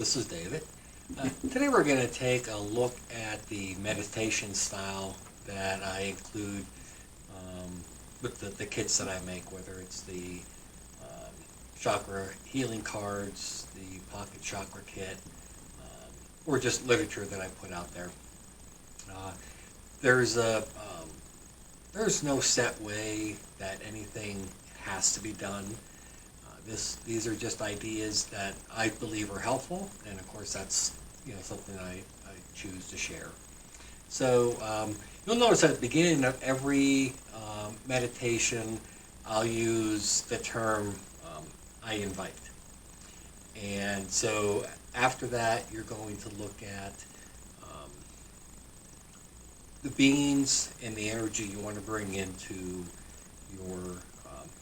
this is David. Today we're going to take a look at the meditation style that I include with the kits that I make, whether it's the Chakra Healing Cards, the Pocket Chakra Kit, or just literature that I put out there. There's no set way that anything has to be done. These are just ideas that I believe are helpful, and of course that's something I choose to share. So you'll notice at the beginning of every meditation, I'll use the term I invite. And so after that, you're going to look at the beings and the energy you want to bring into your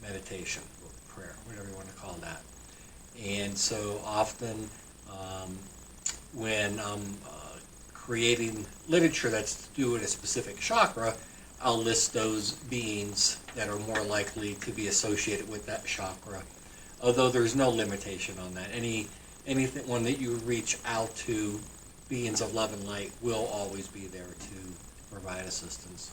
meditation or prayer, whatever you want to call that. And so often when I'm creating literature that's to do with a specific chakra, I'll list those beings that are more likely to be associated with that chakra, although there's no limitation on that. Anyone that you reach out to, beings of love and light will always be there to provide assistance.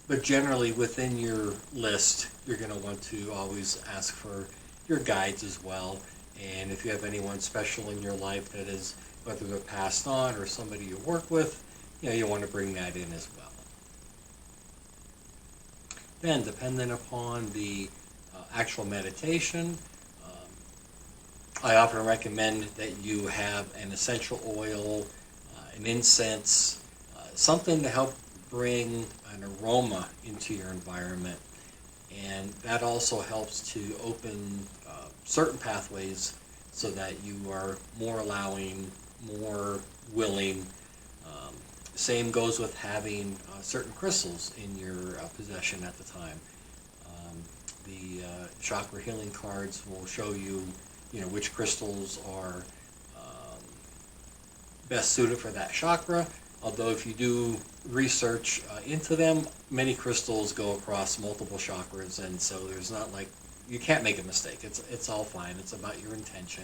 But generally within your list, you're going to want to always ask for your guides as well. And if you have anyone special in your life that is, whether they're passed on or somebody you work with, you want to bring that in as well. Then, depending upon the actual meditation, I often recommend that you have an essential oil, an incense, something to help bring an aroma into your environment. And that also helps to open certain pathways so that you are more allowing, more willing. Same goes with having certain crystals in your possession at the time. The Chakra Healing Cards will show you, which crystals are best suited for that chakra. Although if you do research into them, many crystals go across multiple chakras, and so there's not like, you can't make a mistake. It's all fine. It's about your intention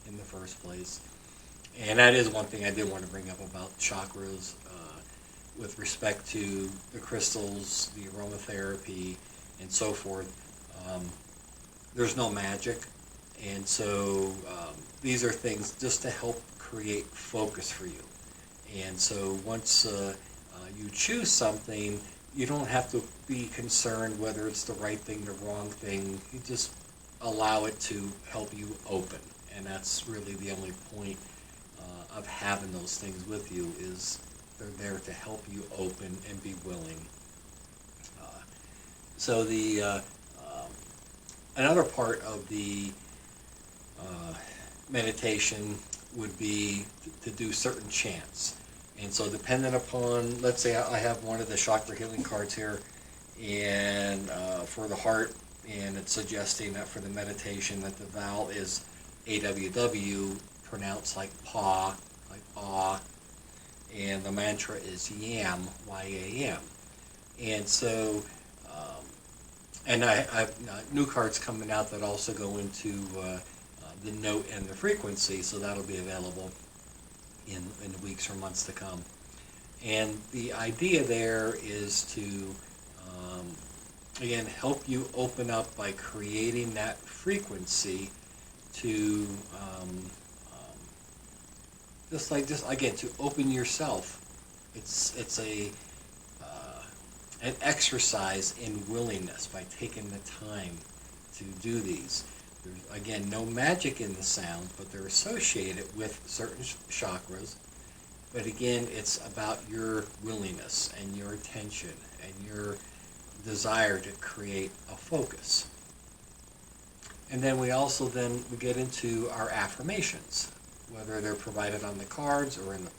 in the first place. And that is one thing I did want to bring up about chakras with respect to the crystals, the aromatherapy, and so forth. There's no magic, and so these are things just to help create focus for you. And so once you choose something, you don't have to be concerned whether it's the right thing, the wrong thing. You just allow it to help you open. And that's really the only point of having those things with you, is they're there to help you open and be willing. So the another part of the meditation would be to do certain chants. And so dependent upon, let's say I have one of the Chakra Healing Cards here, and for the heart, and it's suggesting that for the meditation that the vowel is AWW, pronounced like paw, like awe, and the mantra is YAM, Y-A-M. And so, and I have new cards coming out that also go into the note and the frequency, so that'll be available in the weeks or months to come. And the idea there is to, again, help you open up by creating that frequency to, just again, to open yourself. It's an exercise in willingness by taking the time to do these. There's, again, no magic in the sound, but they're associated with certain chakras. But again, it's about your willingness and your attention and your desire to create a focus. And then we also we get into our affirmations, whether they're provided on the cards or in the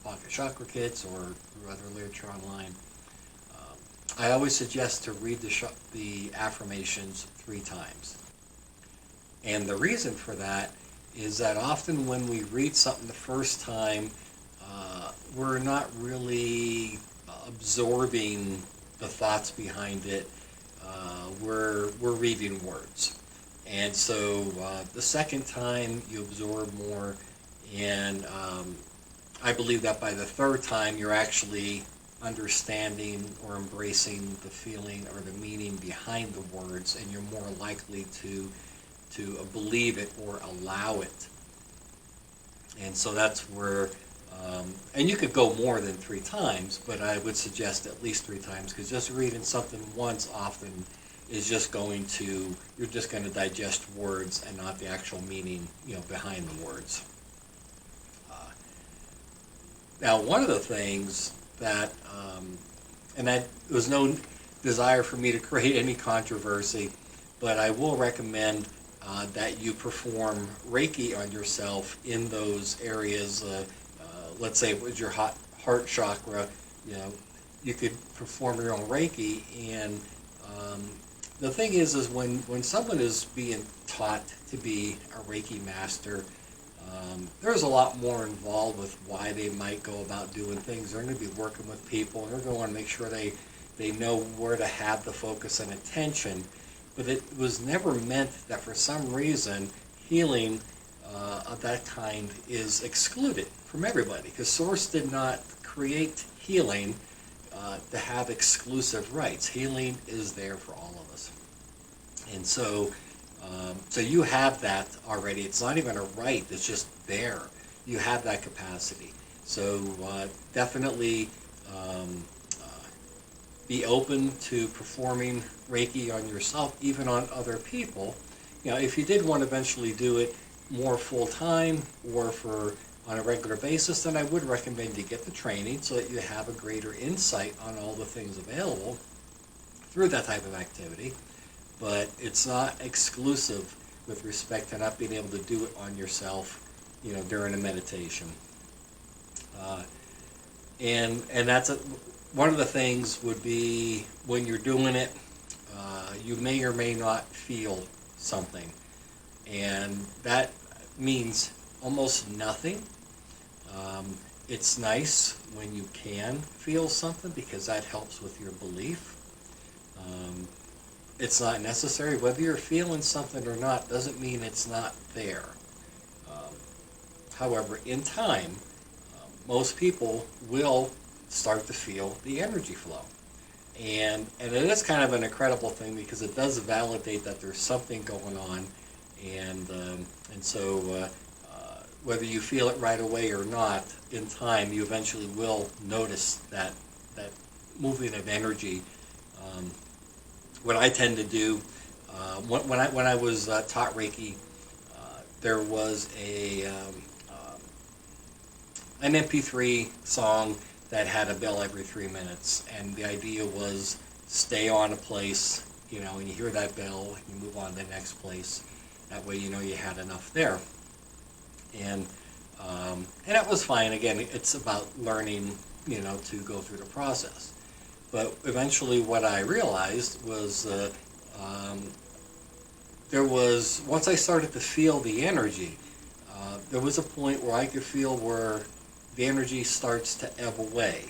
Pocket Chakra Kits or through other literature online. I always suggest to read the affirmations 3 times. And the reason for that is that often when we read something the first time, we're not really absorbing the thoughts behind it. We're reading words. And so the second time you absorb more, and I believe that by the third time you're actually understanding or embracing the feeling or the meaning behind the words, and you're more likely to believe it or allow it. And so that's where, and you could go more than 3 times, but I would suggest at least 3 times, because just reading something once often is just going to, you're just going to digest words and not the actual meaning, behind the words. Now, one of the things that, and there was no desire for me to create any controversy, but I will recommend that you perform Reiki on yourself in those areas. Let's say it was your heart chakra. You could perform your own Reiki, and the thing is when someone is being taught to be a Reiki master, there's a lot more involved with why they might go about doing things. They're going to be working with people, and they're going to want to make sure they know where to have the focus and attention. But it was never meant that for some reason healing of that kind is excluded from everybody, because Source did not create healing to have exclusive rights. Healing is there for all of us. And so you have that already. It's not even a right, it's just there. You have that capacity. So definitely be open to performing Reiki on yourself, even on other people. If you did want to eventually do it more full-time or on a regular basis, then I would recommend you get the training so that you have a greater insight on all the things available through that type of activity. But it's not exclusive with respect to not being able to do it on yourself, during a meditation. And that's one of the things would be when you're doing it, you may or may not feel something, and that means almost nothing. It's nice when you can feel something, because that helps with your belief. It's not necessary. Whether you're feeling something or not doesn't mean it's not there. However, in time, most people will start to feel the energy flow. And it is kind of an incredible thing, because it does validate that there's something going on. And so whether you feel it right away or not, in time you eventually will notice that moving of energy. What I tend to do, when I was taught Reiki, there was an MP3 song that had a bell every 3 minutes, and the idea was stay on a place, and you hear that bell, you move on to the next place. That way you had enough there. And that was fine. Again, it's about learning, to go through the process. But eventually what I realized was once I started to feel the energy, there was a point where I could feel where the energy starts to ebb away.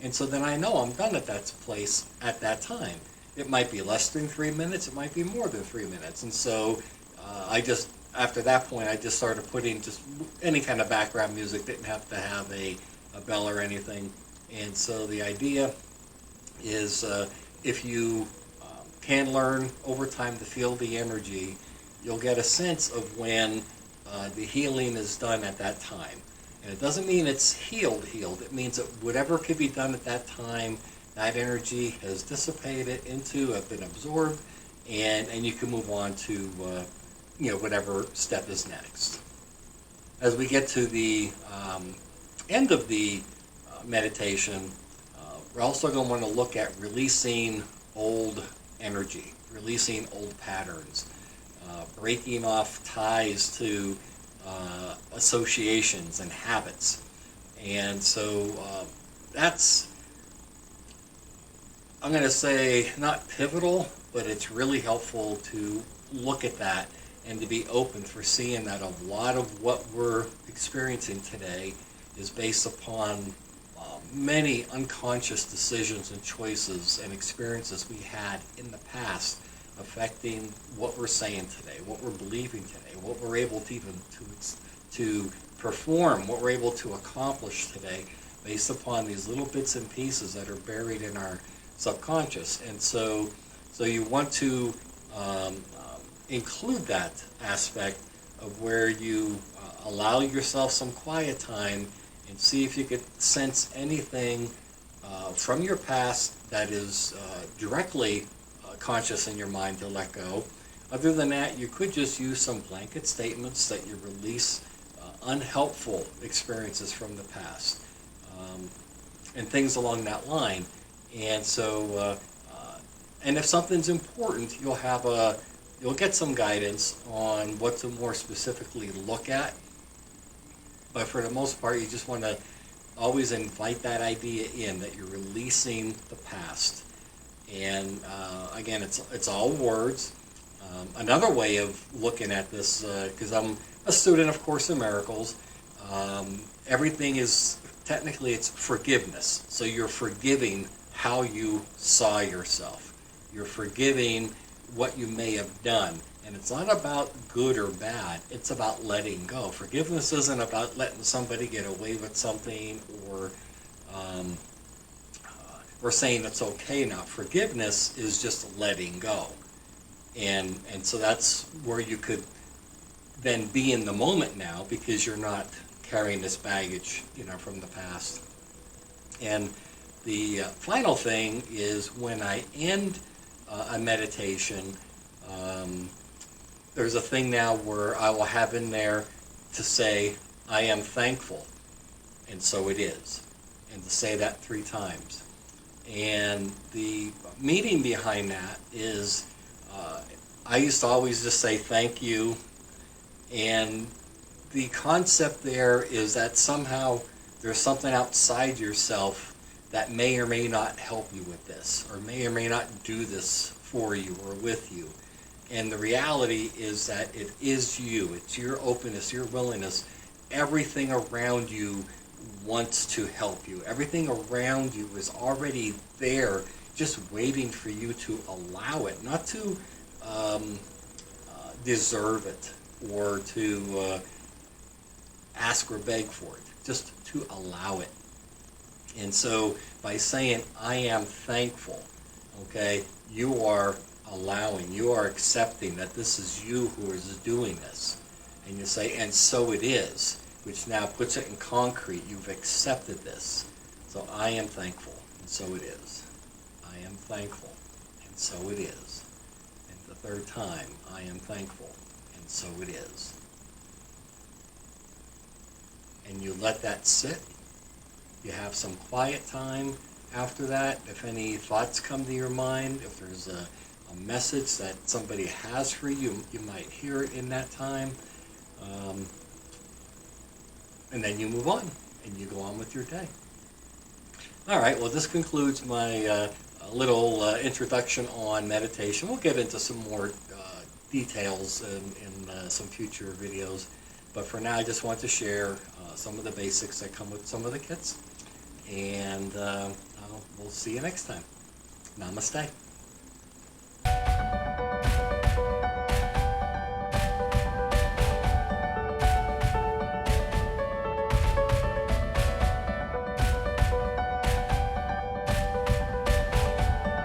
And so then I know I'm done at that place at that time. It might be less than 3 minutes, it might be more than 3 minutes. And so after that point, I just started putting just any kind of background music, didn't have to have a bell or anything. And so the idea is if you can learn over time to feel the energy, you'll get a sense of when the healing is done at that time. And it doesn't mean it's healed. It means that whatever could be done at that time, that energy has dissipated have been absorbed, and you can move on to whatever step is next. As we get to the end of the meditation, we're also going to want to look at releasing old energy, releasing old patterns, breaking off ties to associations and habits. And so that's, I'm going to say, not pivotal, but it's really helpful to look at that and to be open for seeing that a lot of what we're experiencing today is based upon many unconscious decisions and choices and experiences we had in the past affecting what we're saying today, what we're believing today, what we're able to even to perform, what we're able to accomplish today, based upon these little bits and pieces that are buried in our subconscious. And so you want to include that aspect of where you allow yourself some quiet time and see if you could sense anything from your past that is directly conscious in your mind to let go. Other than that, you could just use some blanket statements that you release unhelpful experiences from the past, and things along that line. And so, and if something's important, you'll get some guidance on what to more specifically look at. But for the most part, you just want to always invite that idea in that you're releasing the past. And again, it's all words. Another way of looking at this, because I'm a student of Course in Miracles, everything is technically it's forgiveness. So you're forgiving how you saw yourself. You're forgiving what you may have done. And it's not about good or bad. It's about letting go. Forgiveness isn't about letting somebody get away with something or saying it's okay now. Forgiveness is just letting go. And so that's where you could then be in the moment now, because you're not carrying this baggage, from the past. And the final thing is when I end a meditation, there's a thing now where I will have in there to say, I am thankful, and so it is, and to say that 3 times. And the meaning behind that is, I used to always just say thank you, and the concept there is that somehow there's something outside yourself that may or may not help you with this, or may not do this for you or with you. And the reality is that it is you. It's your openness, your willingness. Everything around you wants to help you. Everything around you is already there, just waiting for you to allow it, not to deserve it or to ask or beg for it, just to allow it. And so by saying, I am thankful, okay, you are allowing, you are accepting that this is you who is doing this. And you say, and so it is, which now puts it in concrete. You've accepted this. So I am thankful, and so it is. I am thankful, and so it is. And the 3rd time, I am thankful, and so it is. And you let that sit. You have some quiet time after that. If any thoughts come to your mind, if there's a message that somebody has for you, you might hear it in that time. And then you move on, and you go on with your day. All right, well, this concludes my little introduction on meditation. We'll get into some more details in some future videos. But for now, I just want to share some of the basics that come with some of the kits. And we'll see you next time. Namaste.